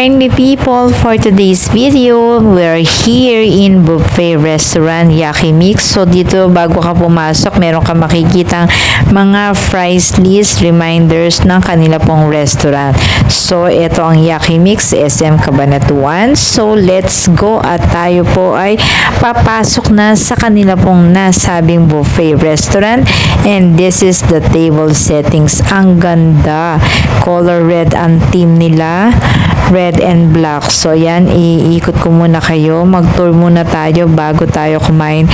Join me people for today's video. We're here in buffet restaurant Yaki Mix. So dito bago ka pumasok, meron ka makikitang mga price list reminders ng kanila pong restaurant. So ito ang Yaki Mix, SM Cabanatuan. So let's go at tayo po ay papasok na sa kanila pong nasabing buffet restaurant. And this is the table settings. Ang ganda. Color red ang theme nila. Red and black. So, yan, iikot ko muna kayo. Mag-tour muna tayo bago tayo kumain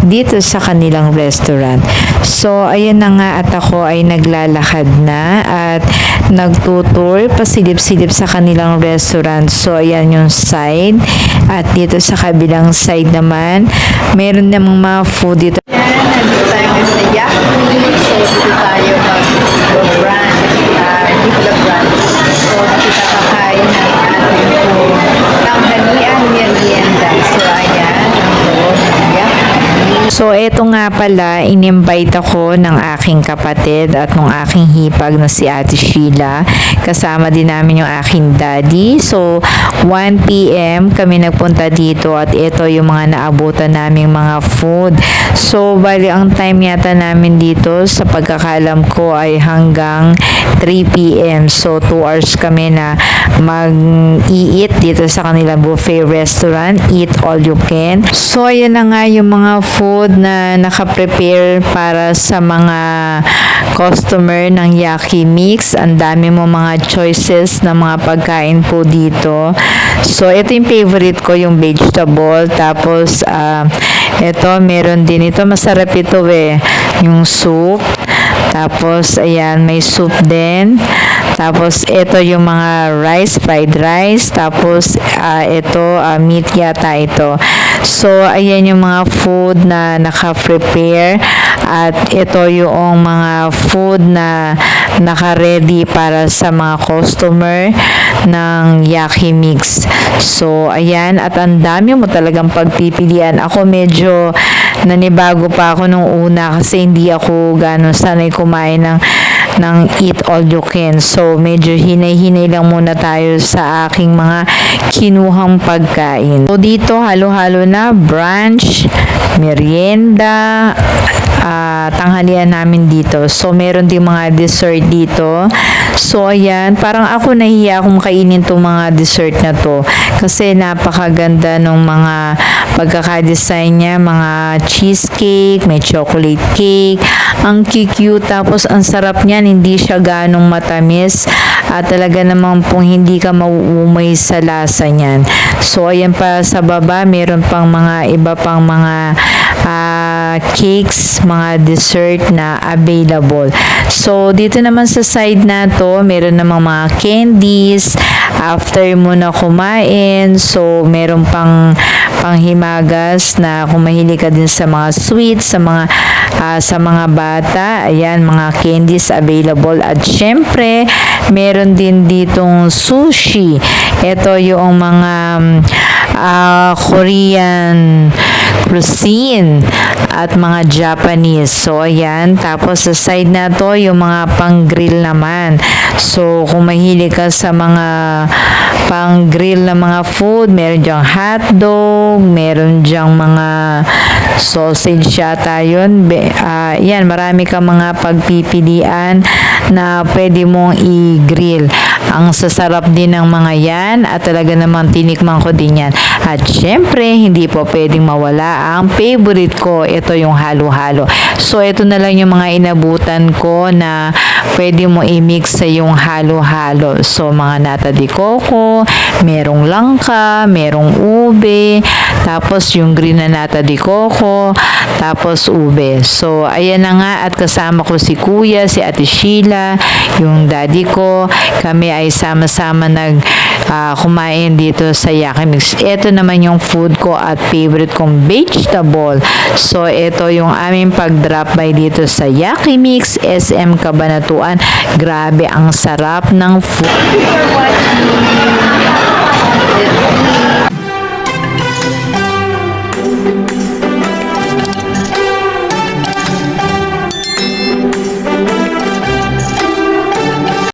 dito sa kanilang restaurant. So, ayan na nga at ako ay naglalakad na at nagtutour, pasilip-silip sa kanilang restaurant. So, ayan yung side. At dito sa kabilang side naman, meron namang mga food dito. Ayan, nandito tayo sa Yaki. So, dito tayo mag-brand. Hindi pala brand. So, nakita kakain ng ating po tanghalian merienda. So, ayan, ang loob ng Yaki. So, eto nga pala, in-invite ako ng aking kapatid at ng aking hipag na si Ate Sheila. Kasama din namin yung aking daddy. So, 1 p.m. kami nagpunta dito at ito yung mga naabutan naming mga food. So, bali ang time yata namin dito sa pagkakalam ko ay hanggang 3 p.m. So, 2 hours kami na mag-eat dito sa kanilang buffet restaurant. Eat all you can. So, ayan na nga yung mga food na naka-prepare para sa mga customer ng Yaki Mix. Ang dami mo mga choices na mga pagkain po dito. So, ito yung favorite ko, yung vegetable. Tapos, ito, meron din ito. Masarap ito yung soup. Tapos, ayan, may soup din. Tapos, ito yung mga rice, fried rice. Tapos, ito, meat yata ito. So, ayan yung mga food na naka-prepare. At ito yung mga food na naka-ready para sa mga customer ng Yaki Mix. So, ayan. At ang dami mo talagang pagpipilian. Ako medyo nanibago pa ako nung una kasi hindi ako gano'n sanay kumain ng eat all you can. So, medyo hinay-hinay lang muna tayo sa aking mga kinuhang pagkain. So, dito halo-halo na brunch, merienda, tanghalian namin dito. So, meron din mga dessert dito. So, ayan, parang ako nahiya akong kainin itong mga dessert na to. Kasi napakaganda ng mga pagkakadesign niya. Mga cheesecake, may chocolate cake. Ang cute. Tapos, ang sarap niyan. Hindi siya ganong matamis. At talaga namang pong hindi ka mauumay sa lasa niyan. So, ayan pa sa baba, meron pang mga iba pang mga cakes, mga dessert na available. So, dito naman sa side na to, meron namang mga candies. After mo na kumain, so, meron pang panghimagas na kung mahilig ka din sa mga sweets, sa mga bata. Ayan, mga candies available. At syempre, meron din ditong sushi. Ito yung mga Korean cuisine at mga Japanese. So, ayan. Tapos, sa side na to, yung mga pang-grill naman. So, kung mahilig ka sa mga pang-grill na mga food, meron dyang hotdog, meron dyang mga sausage yata yun. Yan, marami ka mga pagpipilian na pwede mong i-grill. Ang sasarap din ng mga yan at talaga naman tinikman ko din yan. At syempre, hindi po pwedeng mawala ang favorite ko. Ito yung halo-halo. So, ito na lang yung mga inabutan ko na pwede mo i-mix sa yung halo-halo. So, mga nata de coco, merong langka, merong ube, tapos yung green na nata de coco, tapos ube. So, ayan na nga at kasama ko si Kuya, si Ate Sheila, yung daddy ko. Kami ay sama-sama kumain dito sa Yaki Mix. Ito naman yung food ko at favorite kong vegetable. So, ito yung aming pag-drop by dito sa Yaki Mix, SM Cabanatuan. Grabe, ang sarap ng food.